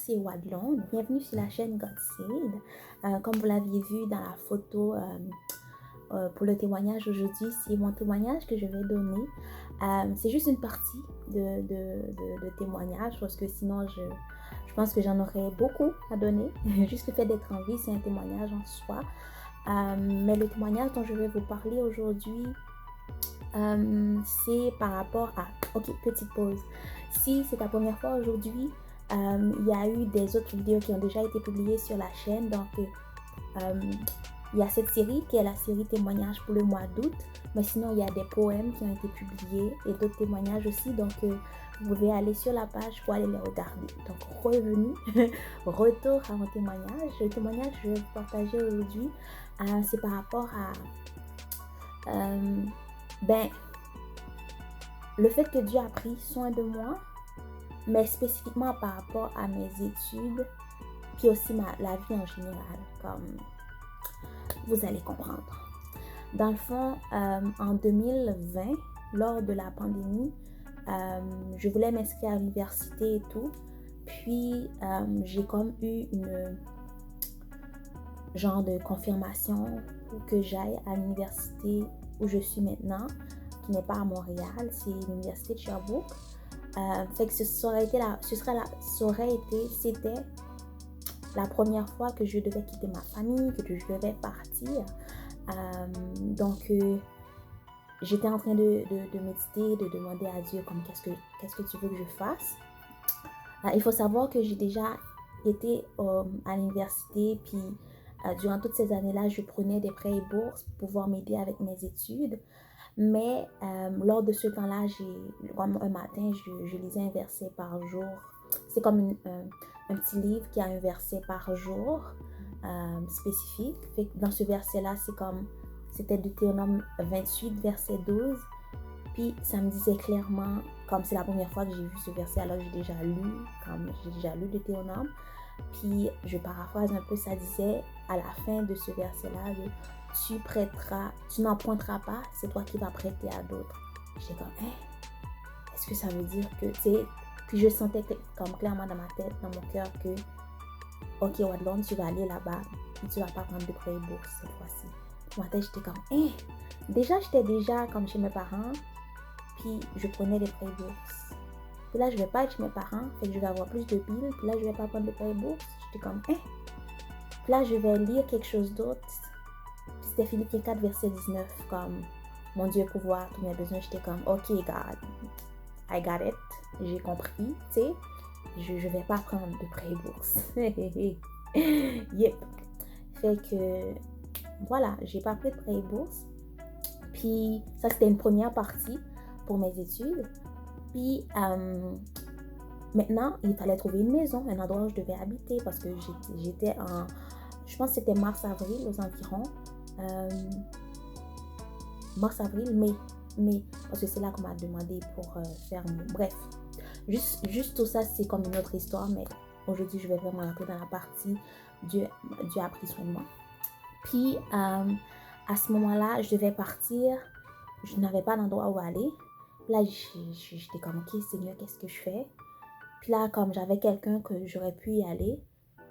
c'est Wadlon. Bienvenue sur la chaîne God Seed. Comme vous l'aviez vu dans la photo pour le témoignage aujourd'hui, c'est mon témoignage que je vais donner. C'est juste une partie de témoignage parce que sinon je pense que j'en aurais beaucoup à donner. Juste le fait d'être en vie, c'est un témoignage en soi. Mais le témoignage dont je vais vous parler aujourd'hui, c'est par rapport à... Ok, petite pause. Si c'est ta première fois aujourd'hui, il y a eu des autres vidéos qui ont déjà été publiées sur la chaîne. Donc, il y a cette série qui est la série témoignages pour le mois d'août. Mais sinon, il y a des poèmes qui ont été publiés et d'autres témoignages aussi. Donc, vous pouvez aller sur la page pour aller les regarder. Donc, revenu, retour à mon témoignage. Le témoignage que je vais vous partager aujourd'hui, c'est par rapport à... le fait que Dieu a pris soin de moi, mais spécifiquement par rapport à mes études, puis aussi la vie en général, comme vous allez comprendre. Dans le fond, en 2020, lors de la pandémie, je voulais m'inscrire à l'université et tout, puis j'ai comme eu une genre de confirmation pour que j'aille à l'université où je suis maintenant, qui n'est pas à Montréal, c'est l'université de Sherbrooke. Fait que c'était la première fois que je devais quitter ma famille, que je devais partir. Donc, j'étais en train de méditer, de demander à Dieu comme qu'est-ce que tu veux que je fasse. Il faut savoir que j'ai déjà été à l'université, puis durant toutes ces années-là, je prenais des prêts et bourses pour pouvoir m'aider avec mes études. Mais lors de ce temps-là, comme un matin, je lisais un verset par jour. C'est comme un petit livre qui a un verset par jour spécifique. Fait que dans ce verset-là, c'était Deutéronome 28, verset 12. Puis ça me disait clairement, comme c'est la première fois que j'ai vu ce verset, alors j'ai déjà lu Deutéronome. Puis je paraphrase un peu, ça disait à la fin de ce verset-là, tu n'emprunteras pas, c'est toi qui vas prêter à d'autres. J'étais comme, est-ce que ça veut dire que, tu sais, puis je sentais comme clairement dans ma tête, dans mon cœur que, ok Wadlon, tu vas aller là-bas, et tu vas pas prendre de prêt et bourse cette fois-ci. Dans ma tête, j'étais comme, j'étais déjà comme chez mes parents, puis je prenais des prêts et bourses. Puis là, je vais pas être chez mes parents, fait que je vais avoir plus de billes, puis là, je vais pas prendre de prêt et bourse. J'étais comme, Puis là, je vais lire quelque chose d'autre. Puis c'était Philippiens 4, verset 19, comme, mon Dieu pourvoit tous mes besoins. J'étais comme, ok God, I got it, j'ai compris, tu sais, je vais pas prendre de prêt et bourse. Yep. Fait que, voilà, j'ai pas pris de prêt et bourse. Puis ça, c'était une première partie pour mes études. Puis maintenant, il fallait trouver une maison, un endroit où je devais habiter parce que j'étais je pense que c'était mars-avril aux environs. Mars-avril, mai, parce que c'est là qu'on m'a demandé pour faire bref, juste tout ça, c'est comme une autre histoire, mais aujourd'hui, je vais vraiment entrer dans la partie Dieu a pris soin de moi. Puis, à ce moment-là, je devais partir, je n'avais pas d'endroit où aller. Là, j'étais comme, ok, Seigneur, qu'est-ce que je fais? Puis là, comme j'avais quelqu'un que j'aurais pu y aller,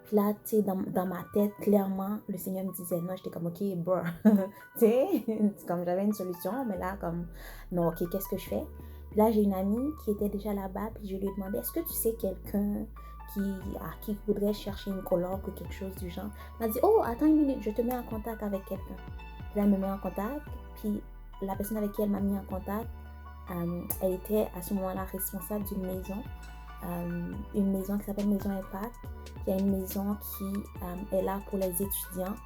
puis là, tu sais, dans ma tête, clairement, le Seigneur me disait non. J'étais comme, ok, bro, tu sais, comme j'avais une solution, mais là, comme, non, ok, qu'est-ce que je fais? Puis là, j'ai une amie qui était déjà là-bas, puis je lui ai demandé, est-ce que tu sais quelqu'un qui voudrait chercher une coloc ou quelque chose du genre? Elle m'a dit, oh, attends une minute, je te mets en contact avec quelqu'un. Puis là, elle me met en contact, puis la personne avec qui elle m'a mis en contact, elle était à ce moment-là responsable d'une maison. Une maison qui s'appelle Maison Impact, qui est une maison qui est là pour les étudiants.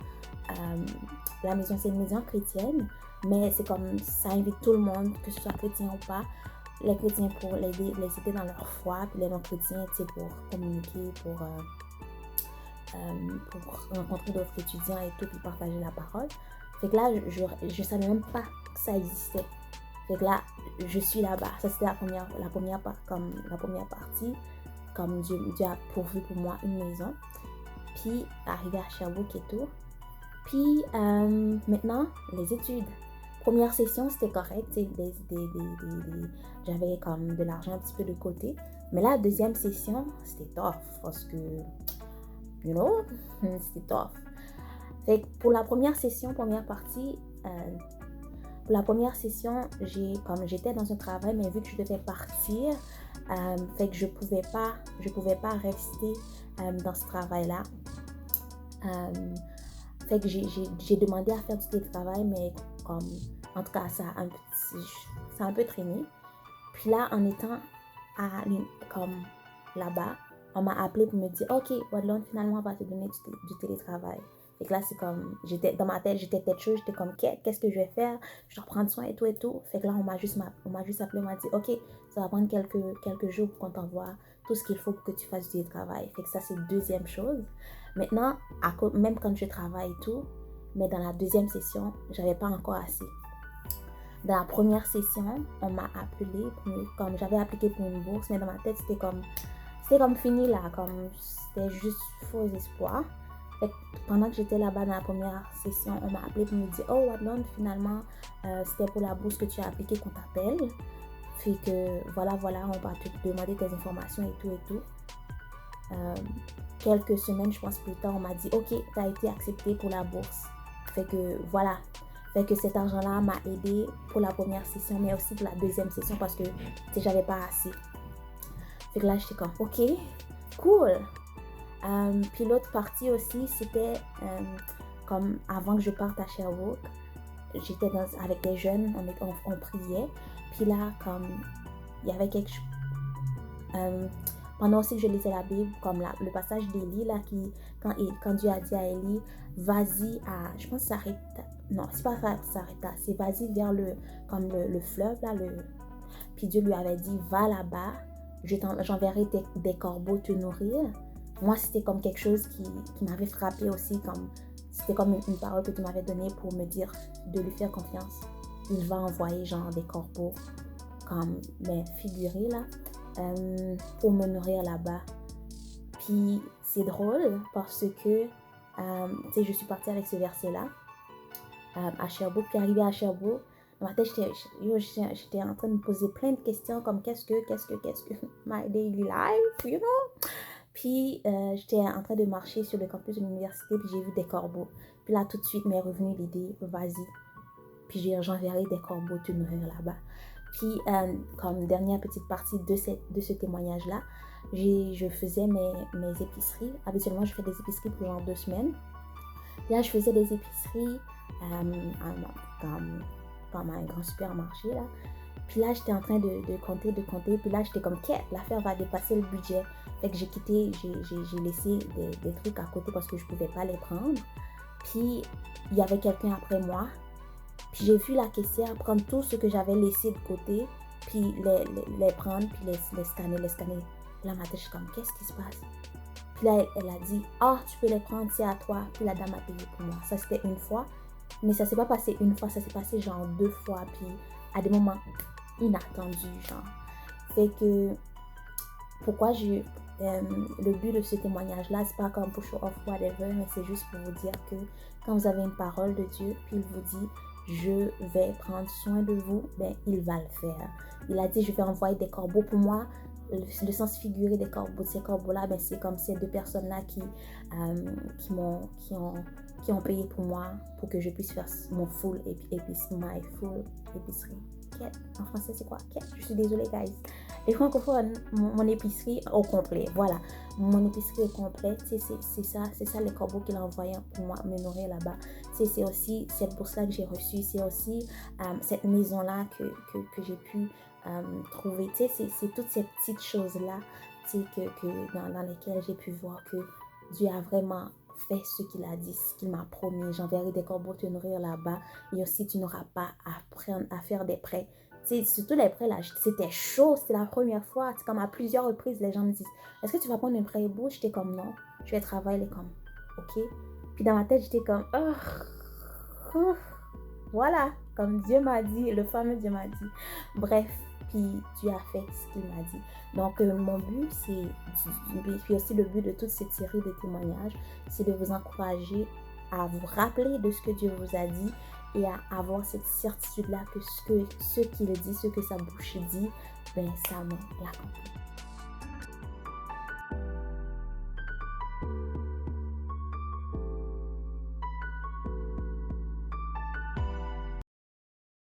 La maison, c'est une maison chrétienne, mais c'est comme ça invite tout le monde, que ce soit chrétien ou pas, les chrétiens pour les aider dans leur foi, puis les non-chrétiens, tu sais, pour communiquer, pour rencontrer d'autres étudiants et tout, puis partager la parole. Fait que là, je savais même pas que ça existait. Fait que là, je suis là-bas. Ça, c'était la première partie. Comme Dieu a pourvu pour moi une maison. Puis, arrivé à Sherbrooke et tout. Puis, maintenant, les études. Première session, c'était correct. J'avais comme de l'argent un petit peu de côté. Mais la deuxième session, c'était tough parce que, c'était tough. Fait que pour la première session, première partie, pour la première session, comme j'étais dans un travail, mais vu que je devais partir, fait que je pouvais pas rester dans ce travail-là. Fait que j'ai demandé à faire du télétravail, mais comme, en tout cas, ça a un peu traîné. Puis là, en étant comme là-bas, on m'a appelé pour me dire, OK, Wadlon, finalement, on va te donner du télétravail. Fait que là, c'est comme, dans ma tête, j'étais têteuse, j'étais comme, qu'est-ce que je vais faire? Je dois prendre soin et tout et tout. Fait que là, on m'a juste appelé, on m'a dit, OK, ça va prendre quelques jours pour qu'on t'envoie tout ce qu'il faut pour que tu fasses du télétravail. Fait que ça, c'est deuxième chose. Maintenant, même quand je travaille et tout, mais dans la deuxième session, j'avais pas encore assez. Dans la première session, on m'a appelé, comme j'avais appliqué pour une bourse, mais dans ma tête, c'était comme fini là, comme c'était juste faux espoir. Et pendant que j'étais là-bas dans la première session, on m'a appelé pour me dire, oh Wadlon, finalement, c'était pour la bourse que tu as appliqué qu'on t'appelle. Fait que voilà, on va te demander tes informations et tout. Quelques semaines, je pense plus tard, on m'a dit, ok, tu as été accepté pour la bourse. Fait que voilà. Fait que cet argent-là m'a aidé pour la première session, mais aussi pour la deuxième session parce que j'avais pas assez. Fait que là, j'étais comme, ok, cool. Puis l'autre partie aussi, c'était comme avant que je parte à Sherbrooke, j'étais avec des jeunes, on priait. Puis là, comme il y avait quelque chose. Pendant aussi que je lisais la Bible, comme le passage d'Élie, là, quand Dieu a dit à Élie, vas-y à, je pense Sarepta, non, c'est pas Sarepta, c'est vas-y vers le fleuve, là, puis Dieu lui avait dit, va là-bas, j'enverrai des corbeaux te nourrir. Moi, c'était comme quelque chose qui m'avait frappé aussi, c'était comme une parole que tu m'avais donnée pour me dire de lui faire confiance. Il va envoyer genre des corbeaux, comme, figurés là, pour me nourrir là-bas. Puis c'est drôle parce que je suis partie avec ce verset-là à Sherbrooke. Puis arrivée à Sherbrooke, dans ma tête, j'étais en train de me poser plein de questions comme qu'est-ce que my daily life, Puis j'étais en train de marcher sur le campus de l'université, puis j'ai vu des corbeaux. Puis là, tout de suite, m'est revenue l'idée, vas-y. Puis j'enverrai des corbeaux te nourrir là-bas. Puis, comme dernière petite partie de ce témoignage-là, je faisais mes épiceries. Habituellement, je fais des épiceries pour genre 2 semaines. Là, je faisais des épiceries comme un grand supermarché, là. Puis là, j'étais en train de compter. Puis là, j'étais comme, l'affaire va dépasser le budget. Fait que j'ai laissé des trucs à côté parce que je ne pouvais pas les prendre. Puis, il y avait quelqu'un après moi. Puis j'ai vu la caissière prendre tout ce que j'avais laissé de côté, puis les prendre, puis les scanner. Puis là, ma tête, je suis comme, qu'est-ce qui se passe? Puis là, elle a dit, tu peux les prendre, c'est à toi. Puis la dame a payé pour moi. Ça, c'était une fois. Mais ça s'est pas passé une fois, ça s'est passé genre 2 fois, puis à des moments inattendus, genre. Fait que, pourquoi le but de ce témoignage-là, c'est pas comme pour show off whatever, mais c'est juste pour vous dire que quand vous avez une parole de Dieu, puis il vous dit, je vais prendre soin de vous, il va le faire. Il a dit, je vais envoyer des corbeaux pour moi. Le sens figuré des corbeaux, ces corbeaux-là, c'est comme ces 2 personnes-là qui ont payé pour moi, pour que je puisse faire mon full épicerie. En français, c'est quoi? Je suis désolée, guys. Les francophones, mon épicerie au complet, voilà. Mon épicerie au complet, c'est ça les corbeaux qu'il a envoyés pour moi, me nourrir là-bas. C'est aussi cette bourse-là que j'ai reçue, c'est aussi cette maison-là que j'ai pu trouver. C'est toutes ces petites choses-là dans lesquelles j'ai pu voir que Dieu a vraiment fait ce qu'il a dit, ce qu'il m'a promis. J'enverrai des corbeaux te nourrir là-bas. Et aussi, tu n'auras pas à faire des prêts. Surtout les prêts là, c'était chaud, c'était la première fois. C'est comme à plusieurs reprises, les gens me disent, est-ce que tu vas prendre un prêt beau? J'étais comme non, je vais travailler comme, ok. Puis dans ma tête, j'étais comme, voilà, comme Dieu m'a dit, le fameux Dieu m'a dit. Bref, puis Dieu a fait ce qu'il m'a dit. Donc mon but, puis aussi le but de toute cette série de témoignages, c'est de vous encourager à vous rappeler de ce que Dieu vous a dit et à avoir cette certitude-là que ce qu'il dit, ce que sa bouche dit, ça me l'accomplit.